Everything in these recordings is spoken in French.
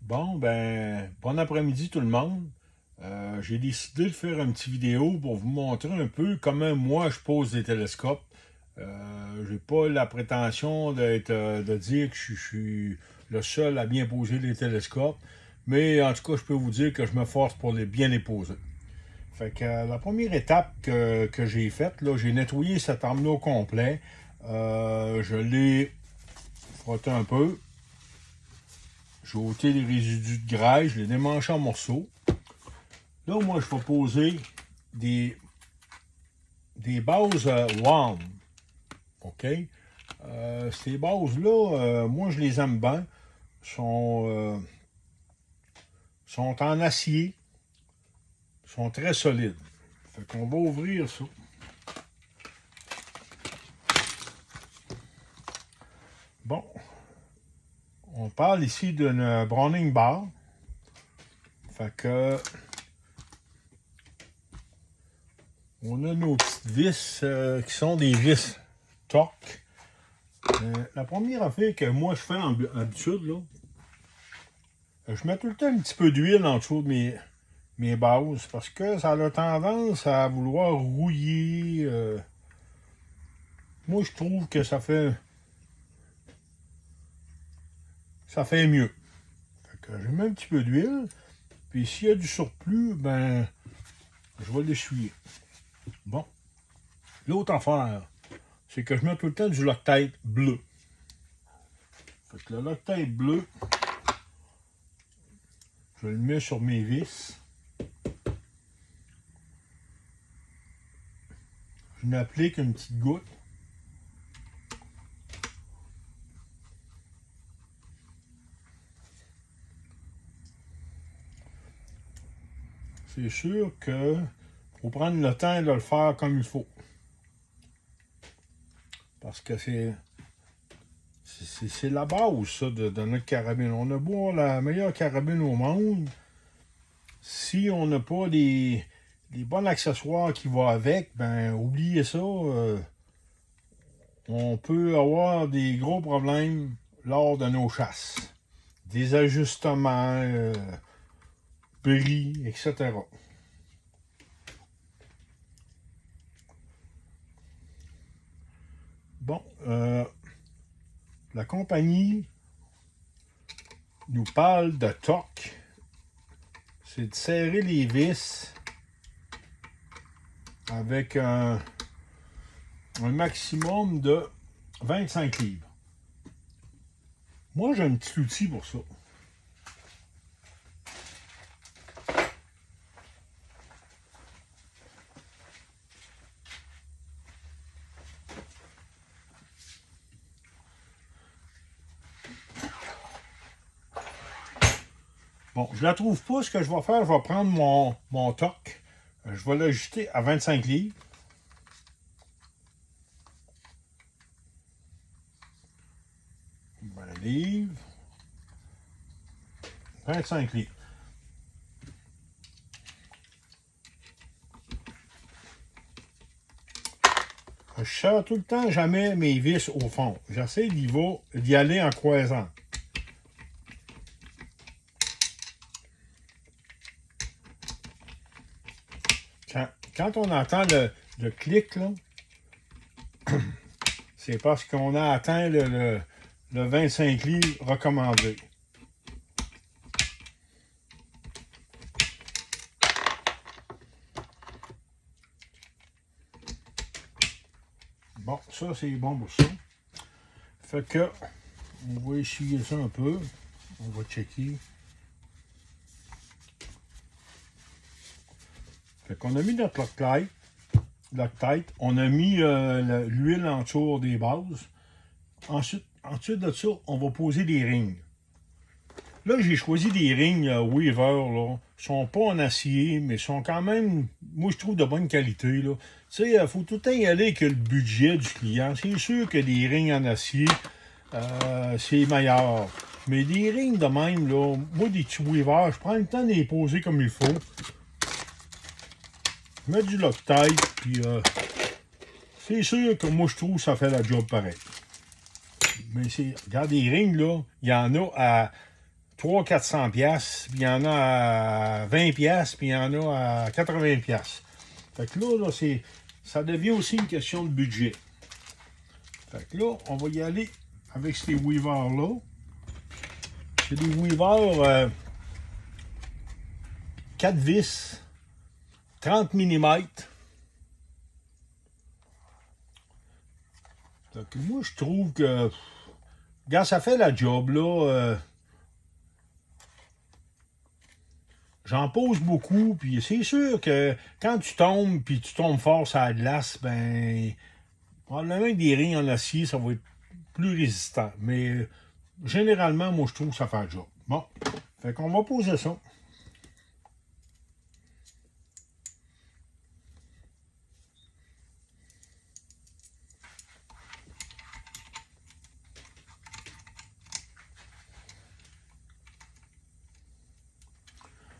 Bon, ben, bon après-midi tout le monde. J'ai décidé de faire une petite vidéo pour vous montrer un peu comment moi je pose des télescopes. J'ai pas la prétention de dire que je suis le seul à bien poser les télescopes, mais en tout cas, je peux vous dire que je me force pour bien les poser. Fait que la première étape que j'ai faite, là, j'ai nettoyé cette arme-là au complet. Je l'ai frotté un peu. J'ai ôté les résidus de graisse, je l'ai démanché en morceaux. Là, moi, je vais poser des, des bases WAM. OK? Ces bases-là, moi, je les aime bien. Sont, sont en acier. Sont très solides. Fait qu'on va ouvrir ça. Bon. On parle ici d'une Browning bar. Fait que on a nos petites vis qui sont des vis torque. La première affaire que moi je fais en habitude, là, je mets tout le temps un petit peu d'huile en dessous de mes bases parce que ça a tendance à vouloir rouiller. Moi, je trouve que ça fait mieux. Fait que je mets un petit peu d'huile, puis s'il y a du surplus, ben, je vais l'essuyer. Bon. L'autre affaire, c'est que je mets tout le temps du Loctite bleu. Fait que le Loctite bleu, je le mets sur mes vis. Je m'applique une petite goutte. C'est sûr que faut prendre le temps de le faire comme il faut. Parce que c'est la base, ça, de notre carabine. On a beau la meilleure carabine au monde. Si on n'a pas les bons accessoires qui vont avec, ben oubliez ça. On peut avoir des gros problèmes lors de nos chasses. Des ajustements, bris, etc. Bon, la compagnie nous parle de torque. C'est de serrer les vis avec un maximum de 25 livres. Moi, j'ai un petit outil pour ça. Bon, je la trouve pas. Ce que je vais faire, je vais prendre mon torque. Je vais l'ajuster à 25 livres. 20 livres. 25 livres. Je serre tout le temps jamais mes vis au fond. J'essaie d'y aller en croisant. Quand on entend le clic, là, c'est parce qu'on a atteint le 25 livres recommandé. Bon, ça c'est bon pour ça. Fait que, on va essuyer ça un peu. On va checker. Fait qu'on a mis notre Loctite. On a mis l'huile en dessous des bases. Ensuite de ça, on va poser des rings. Là, j'ai choisi des rings Weaver, là. Ils sont pas en acier, mais ils sont quand même, moi, je trouve de bonne qualité, là. Tu sais, il faut tout le temps y aller avec le budget du client. C'est sûr que des rings en acier, c'est meilleur. Mais des rings de même, là, moi, des petits Weaver, je prends le temps de les poser comme il faut. Je mets du Loctite, puis c'est sûr que moi, je trouve que ça fait la job pareil. Mais regarde, les rings, là, il y en a à 300-400$, puis il y en a à 20$, puis il y en a à 80$. Fait que là ça devient aussi une question de budget. Fait que là, on va y aller avec ces weavers-là. C'est des weavers 4 vis, 30 mm. Fait que moi, je trouve que quand ça fait la job, là, j'en pose beaucoup, puis c'est sûr que quand tu tombes, puis tu tombes fort sur la glace, ben, probablement que des rings en acier, ça va être plus résistant. Mais généralement, moi, je trouve que ça fait le job. Bon, fait qu'on va poser ça.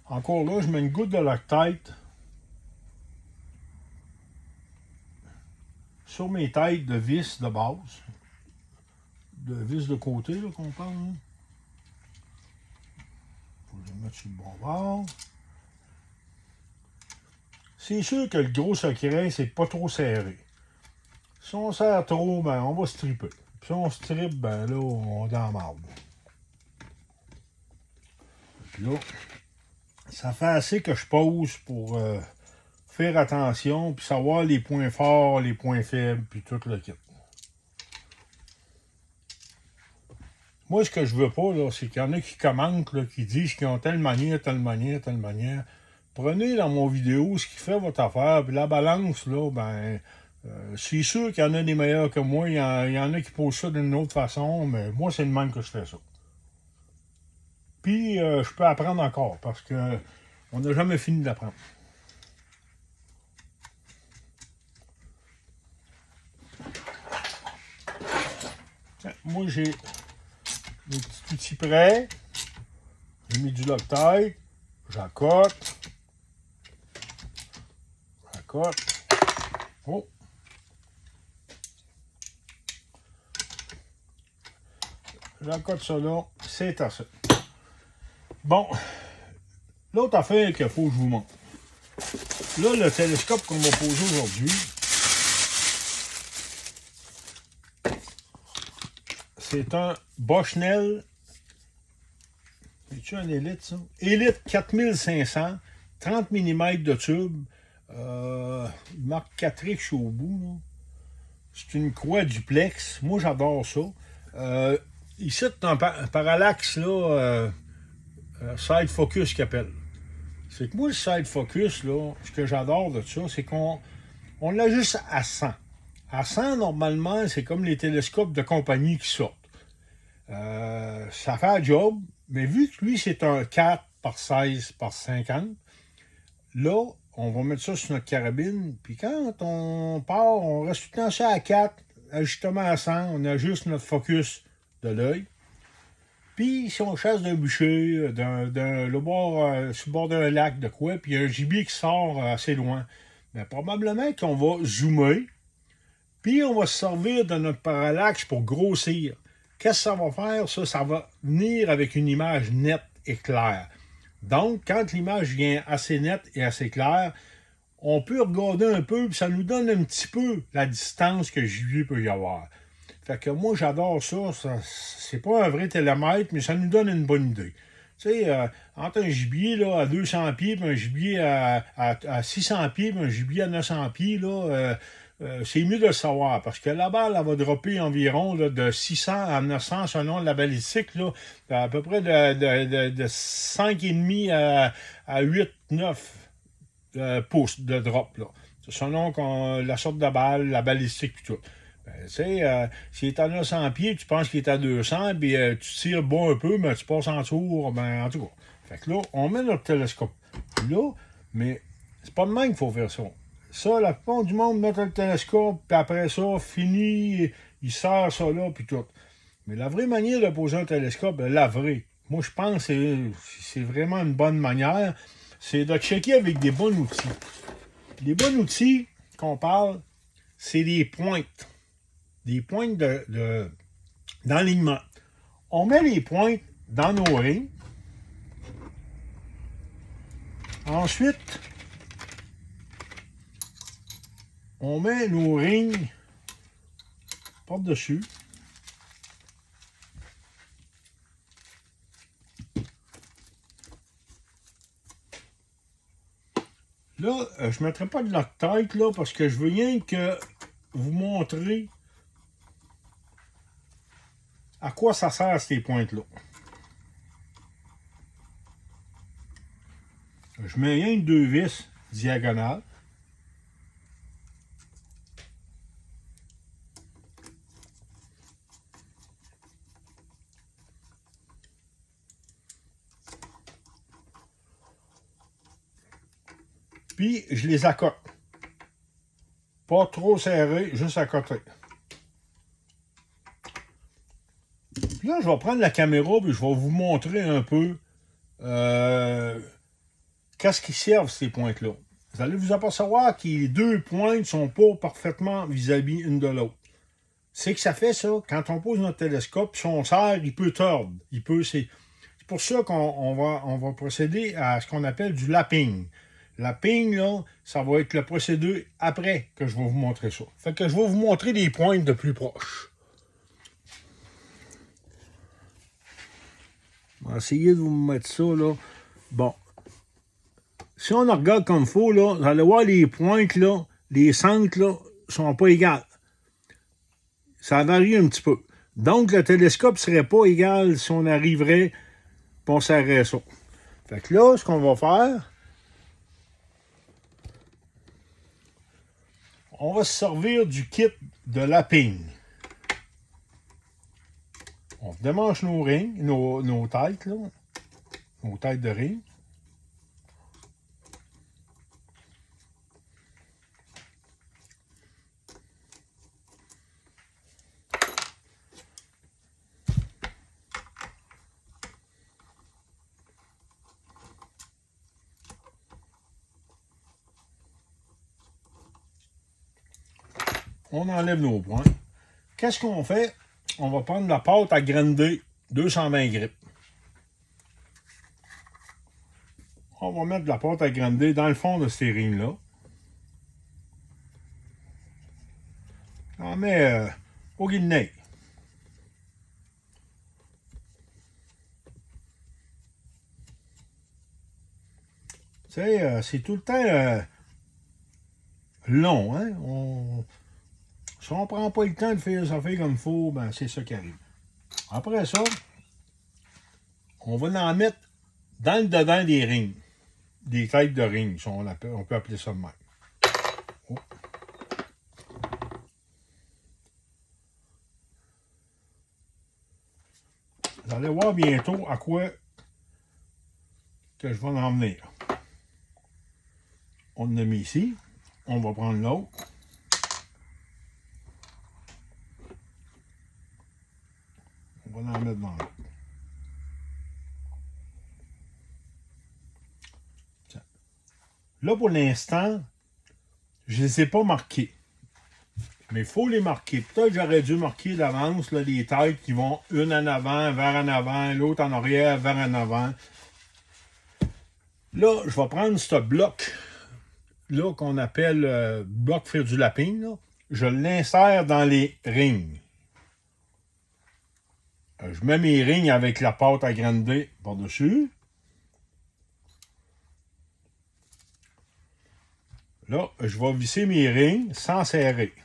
Encore là, je mets une goutte de Loctite sur mes têtes de vis de base. De vis de côté, là, qu'on parle. Là. Faut que je le mette sur le bon bord. C'est sûr que le gros secret, c'est pas trop serré. Si on serre trop, ben, on va stripper. Puis si on strippe, ben là, on est dans la marde. Puis là, ça fait assez que je pose pour faire attention, puis savoir les points forts, les points faibles, puis tout le kit. Moi, ce que je veux pas, là, c'est qu'il y en a qui commentent, là, qui disent qu'ils ont telle manière, telle manière, telle manière. Prenez dans mon vidéo ce qui fait votre affaire, puis la balance, là, ben, c'est sûr qu'il y en a des meilleurs que moi, il y en a qui posent ça d'une autre façon, mais moi, c'est le même que je fais ça. Puis, je peux apprendre encore, parce que on n'a jamais fini d'apprendre. Moi, j'ai mes petits outils prêts. J'ai mis du Loctite. J'accote. Oh! J'accote ça là. C'est assez. Bon. L'autre affaire qu'il faut que je vous montre. Là, le télescope qu'on va poser aujourd'hui, c'est un Bushnell. C'est-tu un Elite, ça? Elite 4500, 30 mm de tube. Il marque 4X au bout. C'est une croix duplex. Moi, j'adore ça. Ici, c'est un parallaxe, là, side focus qu'il appelle. C'est que moi, le side focus, là, ce que j'adore de ça, c'est qu'on l'ajuste à 100. À 100, normalement, c'est comme les télescopes de compagnie qui sortent. Ça fait un job, mais vu que lui, c'est un 4 par 16 par 50, là, on va mettre ça sur notre carabine, puis quand on part, on reste tout le temps ça à 4, ajustement à 100, on ajuste notre focus de l'œil. Puis si on chasse d'un bûcher, sur le bord d'un lac de quoi, puis il y a un gibier qui sort assez loin, bien, probablement qu'on va zoomer, puis on va se servir de notre parallaxe pour grossir. Qu'est-ce que ça va faire? Ça va venir avec une image nette et claire. Donc, quand l'image vient assez nette et assez claire, on peut regarder un peu, puis ça nous donne un petit peu la distance que le gibier peut y avoir. Fait que moi, j'adore ça. C'est pas un vrai télémètre, mais ça nous donne une bonne idée. Tu sais, entre un gibier là, à 200 pieds, puis un gibier à 600 pieds, puis un gibier à 900 pieds, là, c'est mieux de le savoir, parce que la balle, elle va dropper environ là, de 600 à 900 selon la balistique, là, à peu près de 5,5 à 8, 9 pouces de drop, là, selon la sorte de balle, la balistique et tout. Ben, tu sais, s'il est à 900 pieds, tu penses qu'il est à 200, puis tu tires bas un peu, mais tu passes en tour, ben, en tout cas. Fait que là, on met notre télescope là, mais c'est pas de même qu'il faut faire ça. Ça, la plupart du monde met le télescope, puis après ça, fini, il sert ça là, puis tout. Mais la vraie manière de poser un télescope, la vraie, moi je pense que c'est vraiment une bonne manière, c'est de checker avec des bons outils. Les bons outils qu'on parle, c'est des pointes. Des pointes d'enlignement. On met les pointes dans nos rings, Ensuite, on met nos rings par-dessus. Là, je ne mettrai pas de Loctite là parce que je veux rien que vous montrer à quoi ça sert ces pointes-là. Je mets rien que 2 vis diagonales. Puis, je les accote. Pas trop serré, juste à côté. Puis là, je vais prendre la caméra et je vais vous montrer un peu qu'est-ce qui servent ces pointes-là. Vous allez vous apercevoir que les 2 pointes ne sont pas parfaitement vis-à-vis une de l'autre. C'est que ça fait ça, quand on pose notre télescope, si on serre, il peut tordre. C'est pour ça qu'on va procéder à ce qu'on appelle du lapping. Lapping, là, ça va être le procédé après que je vais vous montrer ça. Fait que je vais vous montrer les pointes de plus proche. On va essayer de vous mettre ça, là. Bon. Si on regarde comme il faut, là, vous allez voir les pointes, là, les centres, là, sont pas égales. Ça varie un petit peu. Donc, le télescope ne serait pas égal si on arriverait et on serrait ça. Fait que là, ce qu'on va faire, on va se servir du kit de lapping. On démanche nos rings, nos têtes, là, nos têtes de ring. On enlève nos points. Qu'est-ce qu'on fait? On va prendre la pâte à grinder 220 grippes. On va mettre de la pâte à grinder dans le fond de ces rings-là. On met au guinée. Tu sais, c'est tout le temps long, hein? Si on ne prend pas le temps de faire ça comme il faut, ben c'est ça qui arrive. Après ça, on va en mettre dans le dedans des rings. Des têtes de ring, si on peut appeler ça de même. Oh. Vous allez voir bientôt à quoi que je vais en venir. On l'a mis ici. On va prendre l'autre. On va en mettre dans l'autre. Là, pour l'instant, je ne les ai pas marqués. Mais il faut les marquer. Peut-être que j'aurais dû marquer d'avance les têtes qui vont une en avant, vers en avant, l'autre en arrière, vers en avant. Là, je vais prendre ce bloc là qu'on appelle bloc faire du lapping. Là. Je l'insère dans les rings. Je mets mes rings avec la pâte à grinder par-dessus. Là, je vais visser mes rings sans serrer.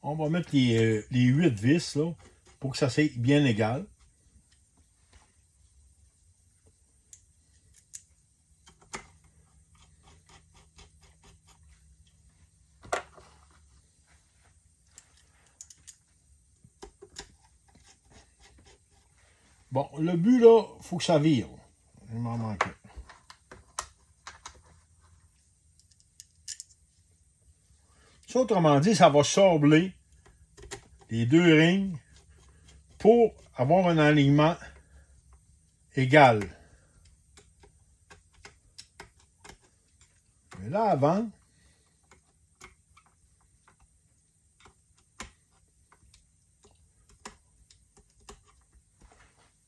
On va mettre les 8 vis là, pour que ça soit bien égal. Bon, le but là, il faut que ça vire. Il m'en manquait. Ça, autrement dit, ça va sabler les deux rings pour avoir un alignement égal. Mais là, avant,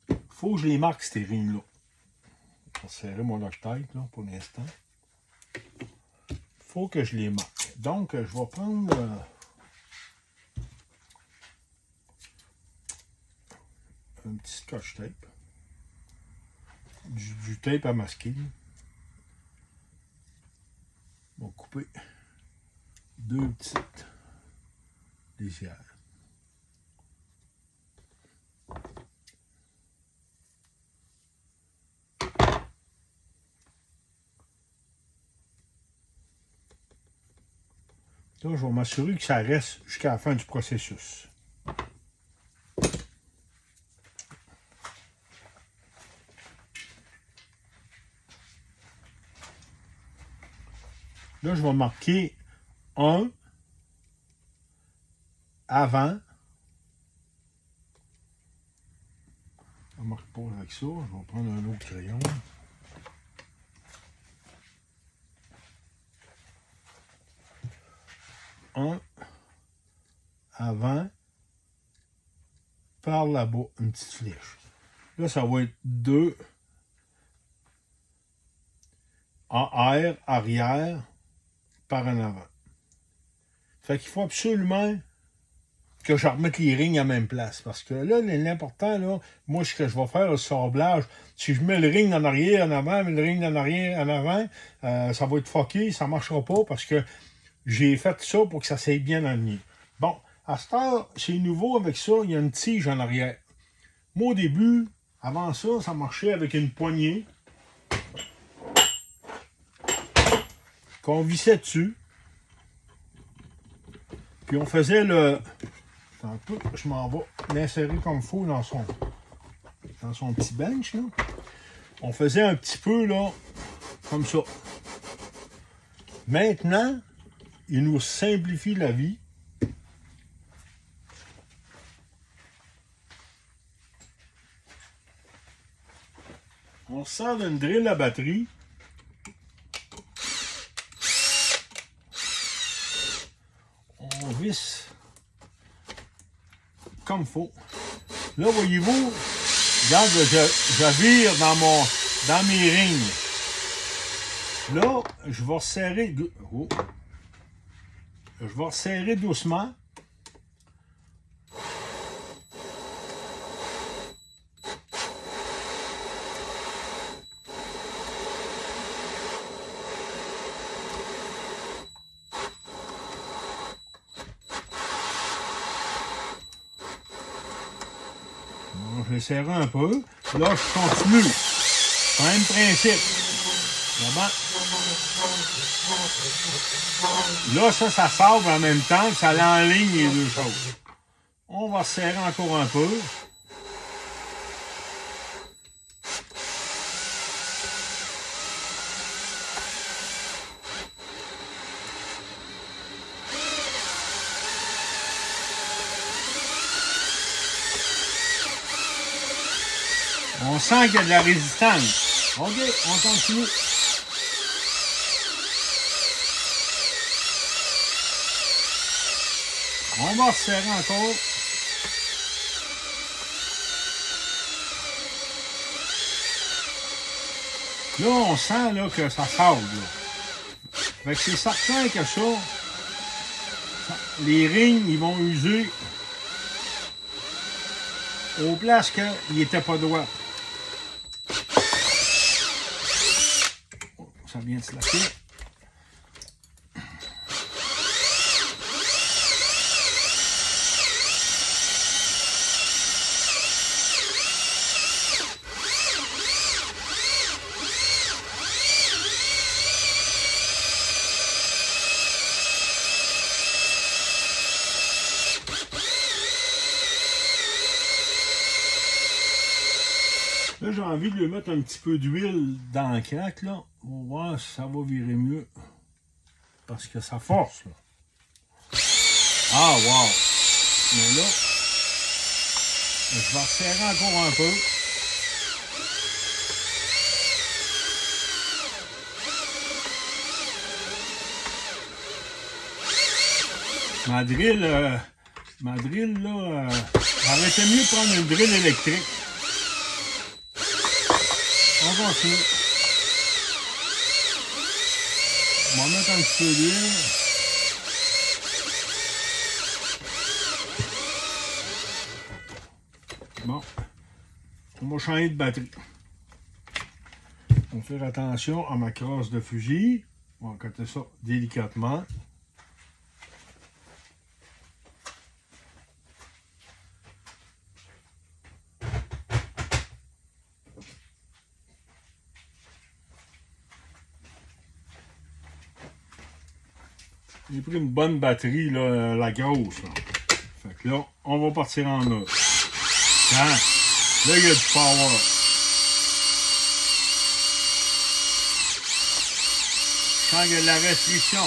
il faut que je les marque, ces rings-là. Je vais serrer mon Loctite là, pour l'instant. Il faut que je les marque. Donc, je vais prendre un petit scotch tape. Du tape à masquer. On va couper deux petites lisières. Là, je vais m'assurer que ça reste jusqu'à la fin du processus. Là, je vais marquer 1 avant. Je ne marque pas avec ça. Je vais prendre un autre crayon. Un avant, par là-bas, une petite flèche. Là, ça va être 2 AR arrière par en avant. Fait qu'il faut absolument que je remette les rings à la même place. Parce que là, l'important, là, moi, ce que je vais faire, le sablage, si je mets le ring en arrière, en avant, mais le ring en arrière, en avant, ça va être fucké, ça ne marchera pas parce que j'ai fait ça pour que ça s'aille bien aligné. Bon, à cette heure, c'est nouveau avec ça, il y a une tige en arrière. Moi, au début, avant ça, ça marchait avec une poignée qu'on vissait dessus. Puis on faisait le... Un peu, je m'en vais l'insérer comme il faut dans son petit bench. Là. On faisait un petit peu là, comme ça. Maintenant, il nous simplifie la vie. On sort d'une drill à batterie. On visse comme il faut. Là, voyez-vous, regarde, je vire dans mes rings. Là, je vais resserrer. Oh. Je vais resserrer doucement. Je vais serrer un peu. Là, je continue. Même principe. Là, ça sable en même temps que ça l'enligne les deux choses. On va serrer encore un peu. On sent qu'il y a de la résistance. OK, on continue. On va resserrer encore. Là, on sent là, que ça sable. Fait que c'est certain que ça, les rings, ils vont user aux places qu'ils n'étaient pas droits. Ça vient de se lâcher. Là, j'ai envie de lui mettre un petit peu d'huile dans le crack, là. On va voir si ça va virer mieux. Parce que ça force, là. Ah, wow! Mais là, je vais resserrer encore un peu. Ma drill, là, aurait été mieux de prendre une drill électrique. On continue. On va mettre un petit peu d'huile. Bon. On va changer de batterie. On va faire attention à ma crosse de fusil. On va coter ça délicatement. J'ai pris une bonne batterie, là, la grosse. Là. Fait que là, on va partir en œuvre. Hein? Là, il y a du power. Je sens qu'il y a de la restriction.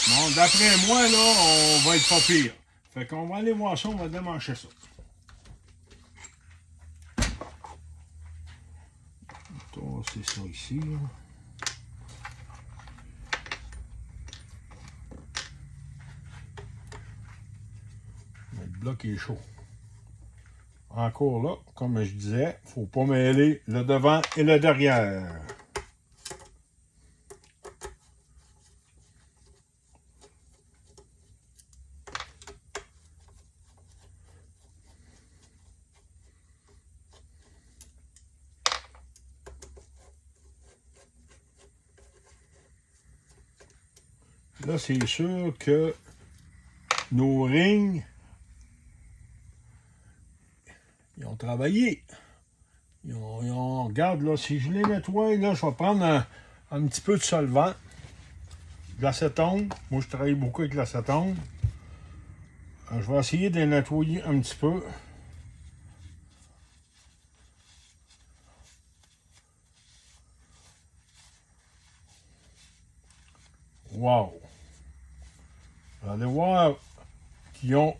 Bon, d'après moi, là, on va être pas pire. Fait qu'on va aller voir ça, on va démancher ça. C'est ça ici, là. Le bloc est chaud. Encore là, comme je disais, il ne faut pas mêler le devant et le derrière. Là, c'est sûr que nos rings, ils ont travaillé. Regarde, là, si je les nettoie, là, je vais prendre un petit peu de solvant, de l'acétone. Moi, je travaille beaucoup avec l'acétone. Je vais essayer de les nettoyer un petit peu. Wow! Vous allez voir qu'ils ont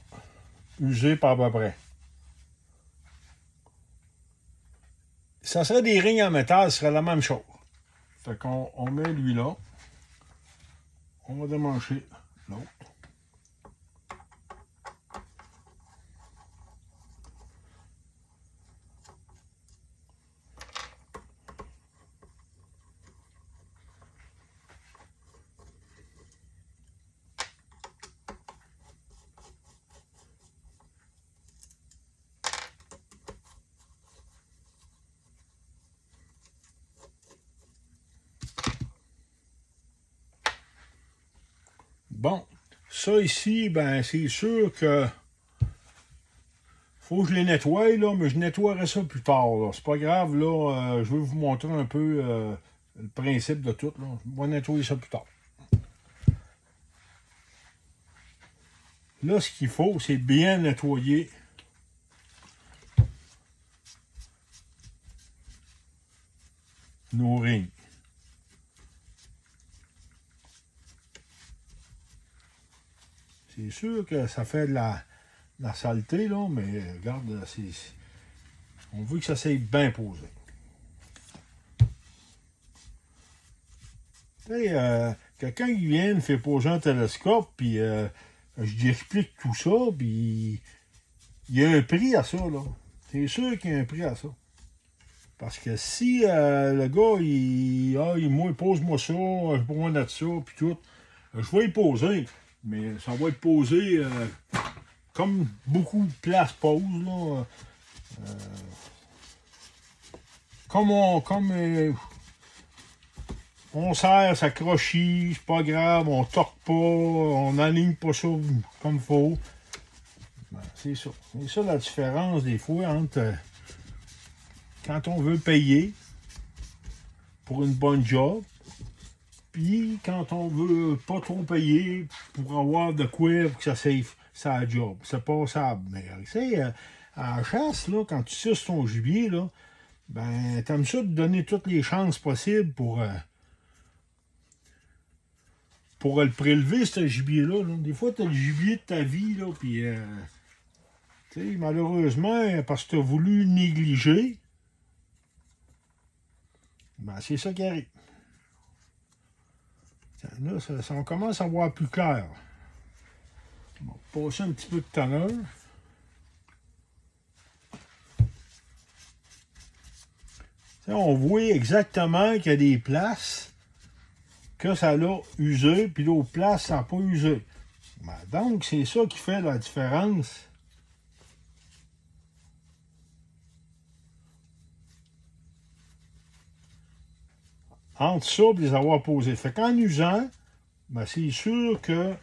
usé par à peu près. Ça serait des rings en métal, ce serait la même chose. Fait qu'on met lui là. On va démancher l'autre. Bon, ça ici, ben c'est sûr que faut que je les nettoie, là, mais je nettoierai ça plus tard. C'est pas grave, là, je vais vous montrer un peu le principe de tout. Là. Je vais nettoyer ça plus tard. Là, ce qu'il faut, c'est bien nettoyer nos rings. C'est sûr que ça fait de la saleté, là, mais regarde, on veut que ça s'aille bien posé. Tu sais, quelqu'un qui vient, fait poser un télescope, puis je lui explique tout ça, puis il y a un prix à ça, là. C'est sûr qu'il y a un prix à ça. Parce que si le gars, il pose-moi ça, je besoin de ça, puis tout, je vais y poser, mais ça va être posé comme beaucoup de places posent, là. On serre, ça crochit, c'est pas grave, on torque pas, on n'aligne pas ça comme il faut. Ben, c'est ça. C'est ça la différence des fois entre quand on veut payer pour une bonne job, Puis, quand on veut pas trop payer pour avoir de quoi pour que ça save sa job, c'est passable. Mais tu sais, à la chasse, là, quand tu suces ton gibier, là, ben, t'aimes ça de donner toutes les chances possibles pour le prélever, ce gibier-là. Là. Des fois, t'as le gibier de ta vie, là, puis, tu sais, malheureusement, parce que t'as voulu négliger, ben, c'est ça qui arrive. Là, on commence à voir plus clair. On va passer un petit peu de tanneur. On voit exactement qu'il y a des places que ça l'a usé, puis d'autres places, ça n'a pas usé. Ben, donc, c'est ça qui fait la différence. Entre ça et les avoir posés. Fait qu'en usant, ben, c'est sûr que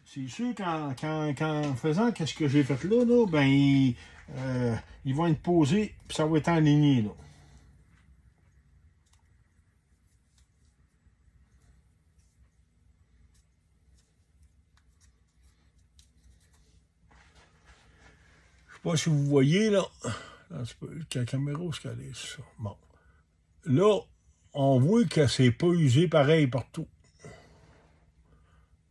c'est sûr qu'en faisant ce que j'ai fait là ben, ils vont être posés, puis ça va être aligné, là. Je sais pas si vous voyez, là. La caméra, où est-ce qu'elle est, ça? Bon. Là, on voit que c'est pas usé pareil partout.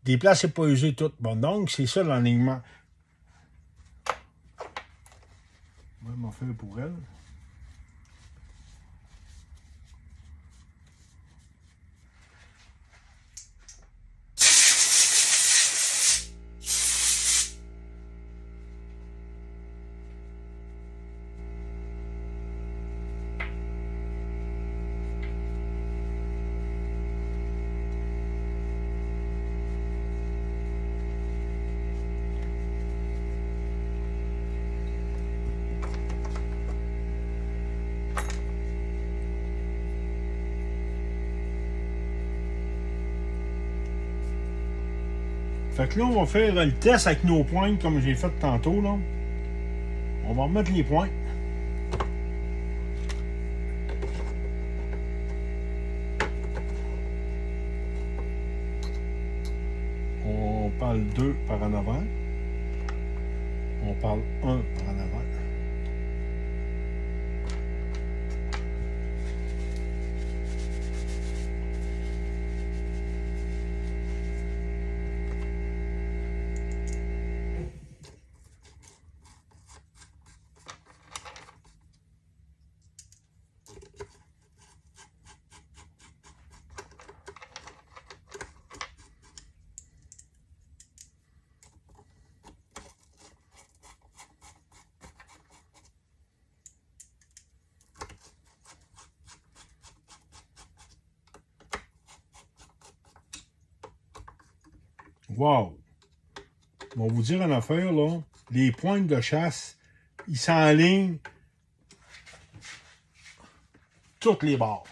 Des places, c'est pas usé toutes. Bon, donc, c'est ça l'alignement. On va m'en faire pour elle. Fait que là, on va faire le test avec nos pointes comme j'ai fait tantôt, là. On va remettre les pointes. On parle 2 par en avant. On parle 1 par en avant. Wow! On va vous dire une affaire, là. Les pointes de chasse, ils s'enlignent toutes les barres.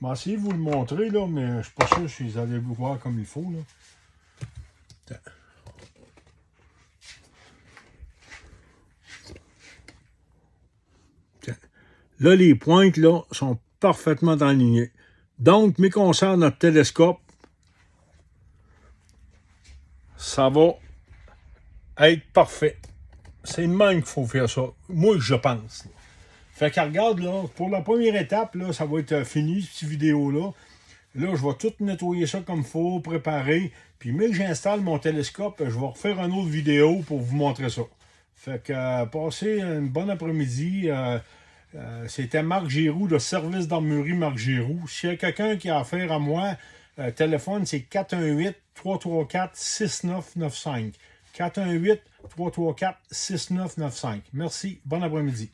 Je vais essayer de vous le montrer, là, mais je ne suis pas sûr si vous allez vous voir comme il faut, là. Là, les pointes, là, sont parfaitement alignées. Donc, mes concernant notre télescope, ça va être parfait. C'est le même qu'il faut faire ça. Moi, je pense. Fait que regarde, là, pour la première étape, là, ça va être fini, cette vidéo-là. Là, je vais tout nettoyer ça comme il faut, préparer. Puis, mais que j'installe mon télescope, je vais refaire une autre vidéo pour vous montrer ça. Fait que passez une bonne après-midi. C'était Marc Giroux, le service d'armurerie Marc Giroux. S'il y a quelqu'un qui a affaire à moi, téléphone, c'est 418-334-6995. 418-334-6995. Merci. Bon après-midi.